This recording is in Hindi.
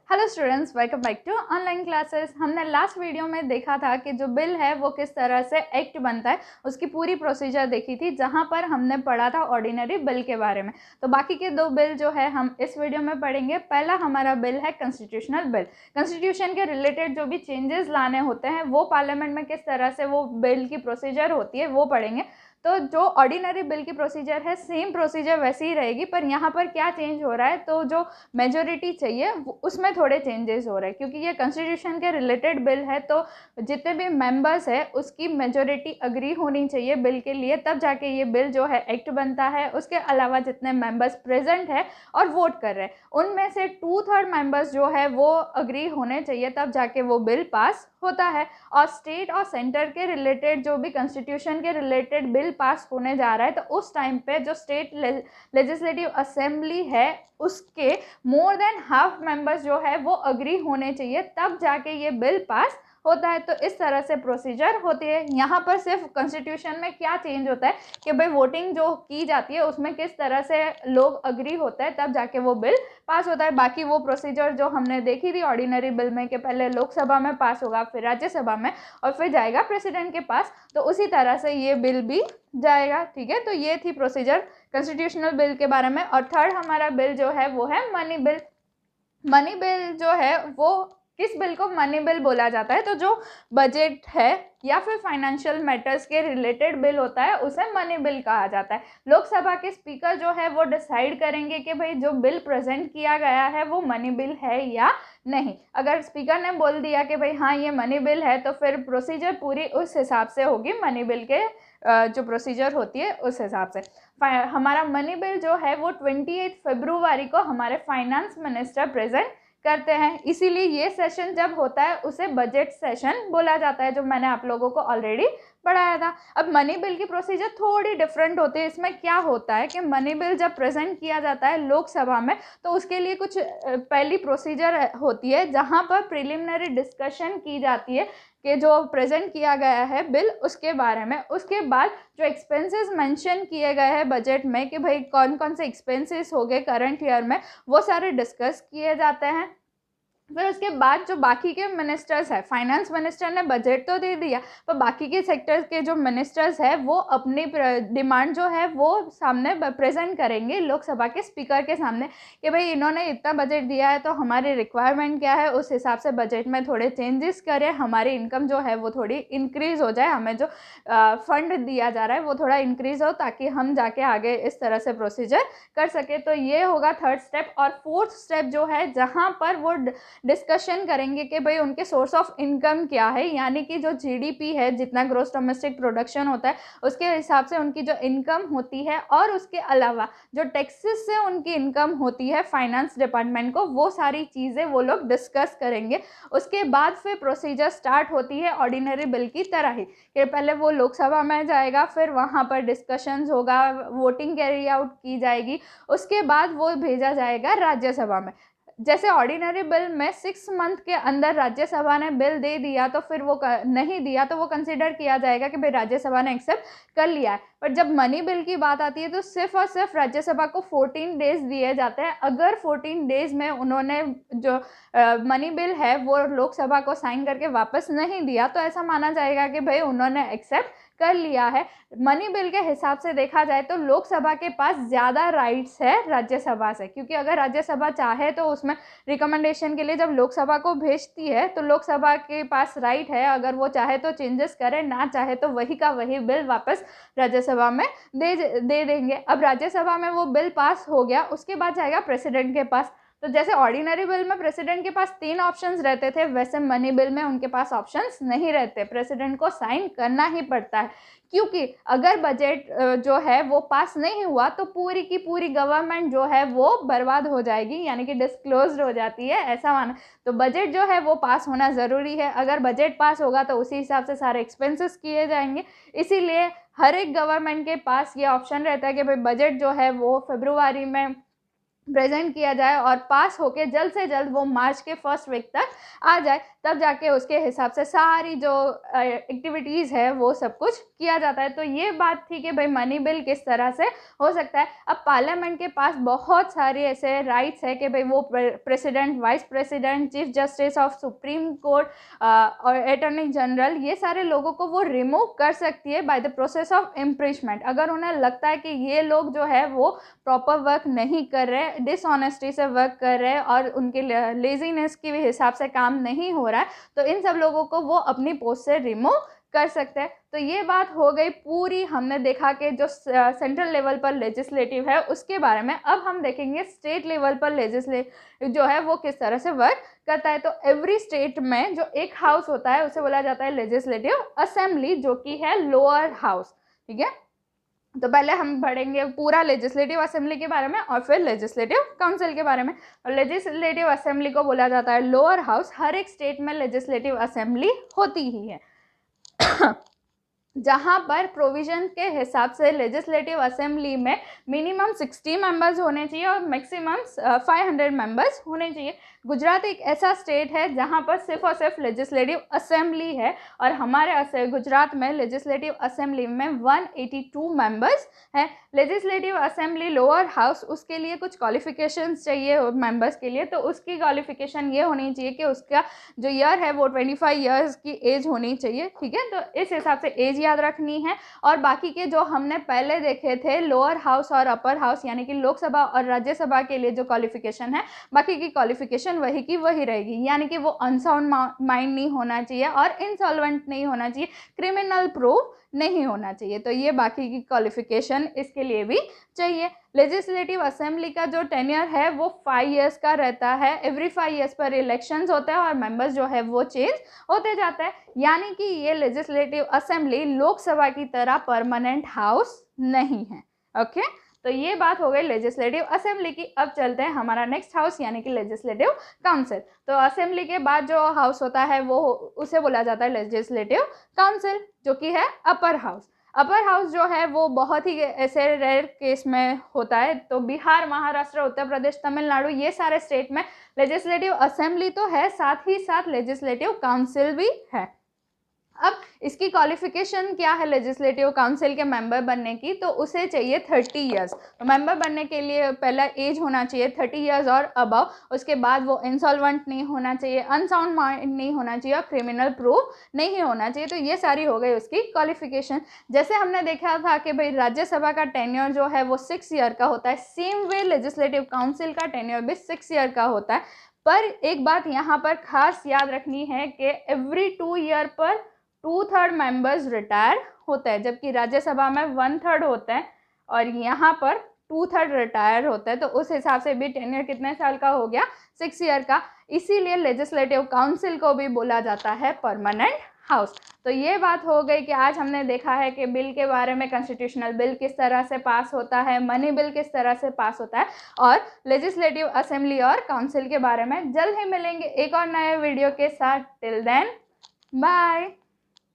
Hello students, welcome back to online classes. हमने लास्ट वीडियो में देखा था कि जो बिल है वो किस तरह से एक्ट बनता है, उसकी पूरी प्रोसीजर देखी थी, जहां पर हमने पढ़ा था ऑर्डिनरी बिल के बारे में। तो बाकी के दो बिल जो है हम इस वीडियो में पढ़ेंगे। पहला हमारा बिल है कॉन्स्टिट्यूशनल बिल। कॉन्स्टिट्यूशन के रिलेटेड जो भी चेंजेस लाने होते हैं वो पार्लियामेंट में किस तरह से वो बिल की प्रोसीजर होती है वो पढ़ेंगे। तो जो ऑर्डिनरी बिल की प्रोसीजर है सेम प्रोसीजर वैसी ही रहेगी, पर यहाँ पर क्या चेंज हो रहा है, तो जो मेजोरिटी चाहिए उसमें थोड़े चेंजेस हो रहे हैं, क्योंकि ये कॉन्स्टिट्यूशन के रिलेटेड बिल है। तो जितने भी मेंबर्स है उसकी मेजोरिटी अग्री होनी चाहिए बिल के लिए, तब जाके ये बिल जो है एक्ट बनता है। उसके अलावा जितने मेंबर्स प्रेजेंट है और वोट कर रहे हैं उनमें से 2/3 मेंबर्स जो है वो अग्री होने चाहिए, तब जाके वो बिल पास होता है। और स्टेट और सेंटर के रिलेटेड जो भी कॉन्स्टिट्यूशन के रिलेटेड बिल पास होने जा रहा है, तो उस टाइम पे जो स्टेट लेजिस्लेटिव असेंबली है उसके मोर देन हाफ मेंबर्स जो है वो अग्री होने चाहिए, तब जाके ये बिल पास होता है। तो इस तरह से प्रोसीजर होती है। यहाँ पर सिर्फ कॉन्स्टिट्यूशन में क्या चेंज होता है कि भाई वोटिंग जो की जाती है उसमें किस तरह से लोग अग्री होता है, तब जाके वो बिल पास होता है। बाकी वो प्रोसीजर जो हमने देखी थी ऑर्डिनरी बिल में कि पहले लोकसभा में पास होगा, फिर राज्यसभा में, और फिर जाएगा प्रेसिडेंट के पास, तो उसी तरह से ये बिल भी जाएगा। ठीक है, तो ये थी प्रोसीजर कॉन्स्टिट्यूशनल बिल के बारे में। और थर्ड हमारा बिल जो है वो है मनी बिल। मनी बिल जो है वो किस बिल को मनी बिल बोला जाता है, तो जो बजट है या फिर फाइनेंशियल मैटर्स के रिलेटेड बिल होता है उसे मनी बिल कहा जाता है। लोकसभा के स्पीकर जो है वो डिसाइड करेंगे कि भाई जो बिल प्रेजेंट किया गया है वो मनी बिल है या नहीं। अगर स्पीकर ने बोल दिया कि भाई हाँ ये मनी बिल है, तो फिर प्रोसीजर पूरी उस हिसाब से होगी, मनी बिल के जो प्रोसीजर होती है उस हिसाब से। हमारा मनी बिल जो है वो 28 फरवरी को हमारे फाइनेंस मिनिस्टर प्रेजेंट करते हैं, इसीलिए ये सेशन जब होता है उसे बजट सेशन बोला जाता है, जो मैंने आप लोगों को ऑलरेडी पढ़ाया था। अब मनी बिल की प्रोसीजर थोड़ी डिफरेंट होती है। इसमें क्या होता है कि मनी बिल जब प्रेजेंट किया जाता है लोकसभा में, तो उसके लिए कुछ पहली प्रोसीजर होती है जहां पर प्रिलिमिनरी डिस्कशन की जाती है कि जो प्रेजेंट किया गया है बिल उसके बारे में। उसके बाद जो एक्सपेंसेस मेंशन किए गए हैं बजट में कि भाई कौन कौन से एक्सपेंसेस हो गए करंट ईयर में, वो सारे डिस्कस किए जाते हैं। फिर उसके बाद जो बाकी के मिनिस्टर्स है, फाइनेंस मिनिस्टर ने बजट तो दे दिया, पर बाकी के सेक्टर्स के जो मिनिस्टर्स है वो अपनी डिमांड जो है वो सामने प्रेजेंट करेंगे लोकसभा के स्पीकर के सामने कि भाई इन्होंने इतना बजट दिया है तो हमारी रिक्वायरमेंट क्या है, उस हिसाब से बजट में थोड़े चेंजेस करें, हमारी इनकम जो है वो थोड़ी इंक्रीज़ हो जाए, हमें जो फंड दिया जा रहा है वो थोड़ा इंक्रीज़ हो, ताकि हम जाके आगे इस तरह से प्रोसीजर कर सके। तो ये होगा थर्ड स्टेप। और फोर्थ स्टेप जो है जहाँ पर वो डिस्कशन करेंगे कि भाई उनके सोर्स ऑफ इनकम क्या है, यानी कि जो जीडीपी है, जितना ग्रोस डोमेस्टिक प्रोडक्शन होता है उसके हिसाब से उनकी जो इनकम होती है, और उसके अलावा जो टैक्सेस से उनकी इनकम होती है फाइनेंस डिपार्टमेंट को, वो सारी चीज़ें वो लोग डिस्कस करेंगे। उसके बाद फिर प्रोसीजर स्टार्ट होती है ऑर्डिनरी बिल की तरह ही कि पहले वो लोकसभा में जाएगा, फिर वहाँ पर डिस्कशंस होगा, वोटिंग कैरी आउट की जाएगी, उसके बाद वो भेजा जाएगा राज्यसभा में। जैसे ऑर्डिनरी बिल में 6 मंथ के अंदर राज्यसभा ने बिल दे दिया, तो फिर वो नहीं दिया तो वो कंसिडर किया जाएगा कि भाई राज्यसभा ने एक्सेप्ट कर लिया है। पर जब मनी बिल की बात आती है तो सिर्फ और सिर्फ राज्यसभा को 14 डेज दिए जाते हैं। अगर 14 डेज में उन्होंने जो मनी बिल है वो लोकसभा को साइन करके वापस नहीं दिया, तो ऐसा माना जाएगा कि भाई उन्होंने एक्सेप्ट कर लिया है। मनी बिल के हिसाब से देखा जाए तो लोकसभा के पास ज़्यादा राइट्स है राज्यसभा से, क्योंकि अगर राज्यसभा चाहे तो उसमें रिकमेंडेशन के लिए जब लोकसभा को भेजती है तो लोकसभा के पास राइट है, अगर वो चाहे तो चेंजेस करे, ना चाहे तो वही का वही बिल वापस राज्यसभा में दे देंगे। अब राज्यसभा में वो बिल पास हो गया, उसके बाद जाएगा प्रेसिडेंट के पास। तो जैसे ऑर्डिनरी बिल में प्रेसिडेंट के पास 3 ऑप्शंस रहते थे, वैसे मनी बिल में उनके पास ऑप्शंस नहीं रहते, प्रेसिडेंट को साइन करना ही पड़ता है। क्योंकि अगर बजट जो है वो पास नहीं हुआ तो पूरी की पूरी गवर्नमेंट जो है वो बर्बाद हो जाएगी, यानी कि डिस्क्लोज्ड हो जाती है, ऐसा माना। तो बजट जो है वो पास होना ज़रूरी है। अगर बजट पास होगा तो उसी हिसाब से सारे एक्सपेंसेस किए जाएंगे। इसीलिए हर एक गवर्नमेंट के पास ये ऑप्शन रहता है कि भाई बजट जो है वो फरवरी में प्रेजेंट किया जाए और पास होके जल्द से जल्द वो मार्च के फर्स्ट वीक तक आ जाए, तब जाके उसके हिसाब से सारी जो एक्टिविटीज़ है वो सब कुछ किया जाता है। तो ये बात थी कि भाई मनी बिल किस तरह से हो सकता है। अब पार्लियामेंट के पास बहुत सारे ऐसे राइट्स है कि भाई वो president, vice president, chief justice of supreme court और अटॉर्नी जनरल, ये सारे लोगों को वो रिमूव कर सकती है by the process of impeachment. अगर उन्हें लगता है कि ये लोग जो है वो प्रॉपर वर्क नहीं कर रहे, डिसऑनेस्टी से वर्क कर रहे हैं और उनके लेजीनेस के हिसाब से काम नहीं हो रहा है, तो इन सब लोगों को वो अपनी पोस्ट से रिमूव कर सकते हैं। तो ये बात हो गई पूरी, हमने देखा कि जो सेंट्रल लेवल पर लेजिस्लेटिव है उसके बारे में। अब हम देखेंगे स्टेट लेवल पर लेजिस्लेटिव जो है वो किस तरह से वर्क करता है। तो एवरी स्टेट में जो एक हाउस होता है उसे बोला जाता है लेजिस्लेटिव असेंबली, जो कि है लोअर हाउस। ठीक है, तो पहले हम पढ़ेंगे पूरा लेजिस्लेटिव असेंबली के बारे में और फिर लेजिस्लेटिव काउंसिल के बारे में। और लेजिस्लेटिव असेंबली को बोला जाता है लोअर हाउस। हर एक स्टेट में लेजिस्लेटिव असेंबली होती ही है जहाँ पर प्रोविजन के हिसाब से लेजिस्लेटिव असेंबली में मिनिमम 60 मेंबर्स होने चाहिए और मैक्सिमम 500 मेंबर्स होने चाहिए। गुजरात एक ऐसा स्टेट है जहाँ पर सिर्फ और सिर्फ लेजिस्लेटिव असेंबली है और हमारे गुजरात में लेजिस्लेटिव असेंबली में 182 मेंबर्स हैं। लेजिस्लेटिव असेंबली लोअर हाउस, उसके लिए कुछ क्वालिफिकेशंस चाहिए मेंबर्स के लिए। तो उसकी क्वालिफिकेशन ये होनी चाहिए कि उसका जो ईयर है वो 25 ईयर्स की एज होनी चाहिए। ठीक है, तो इस हिसाब से एज याद रखनी है। और बाकी के जो हमने पहले देखे थे लोअर हाउस और अपर हाउस, यानी कि लोकसभा और राज्यसभा के लिए जो क्वालिफिकेशन है, बाकी की क्वालिफिकेशन वही की वही रहेगी। यानी कि वो अनसाउंड माइंड नहीं होना चाहिए और इंसॉल्वेंट नहीं होना चाहिए, क्रिमिनल प्रूफ नहीं होना चाहिए। तो ये बाकी की क्वालिफिकेशन इसके लिए भी चाहिए। लेजिस्लेटिव असेंबली का जो टेन्योर है वो 5 इयर्स का रहता है। एवरी 5 इयर्स पर इलेक्शंस होते हैं और मेंबर्स जो है वो चेंज होते जाते हैं। यानी कि ये लेजिस्लेटिव असेंबली लोकसभा की तरह परमानेंट हाउस नहीं है। ओके, तो ये बात हो गई लेजिस्लेटिव असेंबली की। अब चलते हैं हमारा नेक्स्ट हाउस यानी कि लेजिस्लेटिव काउंसिल। तो असेंबली के बाद जो हाउस होता है वो उसे बोला जाता है लेजिस्लेटिव काउंसिल, जो कि है अपर हाउस। अपर हाउस जो है वो बहुत ही ऐसे रेयर केस में होता है। तो बिहार, महाराष्ट्र, उत्तर प्रदेश, तमिलनाडु, ये सारे स्टेट में लेजिस्लेटिव असेंबली तो है, साथ ही साथ लेजिस्लेटिव काउंसिल भी है। अब इसकी क्वालिफिकेशन क्या है लेजिस्लेटिव काउंसिल के मेंबर बनने की, तो उसे चाहिए 30 इयर्स। तो मेंबर बनने के लिए पहला एज होना चाहिए 30 इयर्स और अबव। उसके बाद वो इंसॉल्वेंट नहीं होना चाहिए, अनसाउंड माइंड नहीं होना चाहिए और क्रिमिनल प्रूफ नहीं होना चाहिए। तो ये सारी हो गई उसकी क्वालिफिकेशन। जैसे हमने देखा था कि भाई राज्यसभा का टेन्योर जो है वो 6 ईयर का होता है, सेम वे लेजिस्लेटिव काउंसिल का टेन्योर भी 6 ईयर का होता है। पर एक बात यहाँ पर खास याद रखनी है कि एवरी 2 ईयर पर 2/3 मेंबर्स रिटायर होते हैं, जबकि राज्यसभा में 1/3 होते हैं और यहाँ पर 2/3 रिटायर होता है। तो उस हिसाब से भी टेन्योर कितने साल का हो गया, 6 ईयर का। इसीलिए लेजिस्लेटिव काउंसिल को भी बोला जाता है परमानेंट हाउस। तो ये बात हो गई कि आज हमने देखा है कि बिल के बारे में, कॉन्स्टिट्यूशनल बिल किस तरह से पास होता है, मनी बिल किस तरह से पास होता है और लेजिस्लेटिव असेंबली और काउंसिल के बारे में। जल्द ही मिलेंगे एक और नए वीडियो के साथ। Till then bye.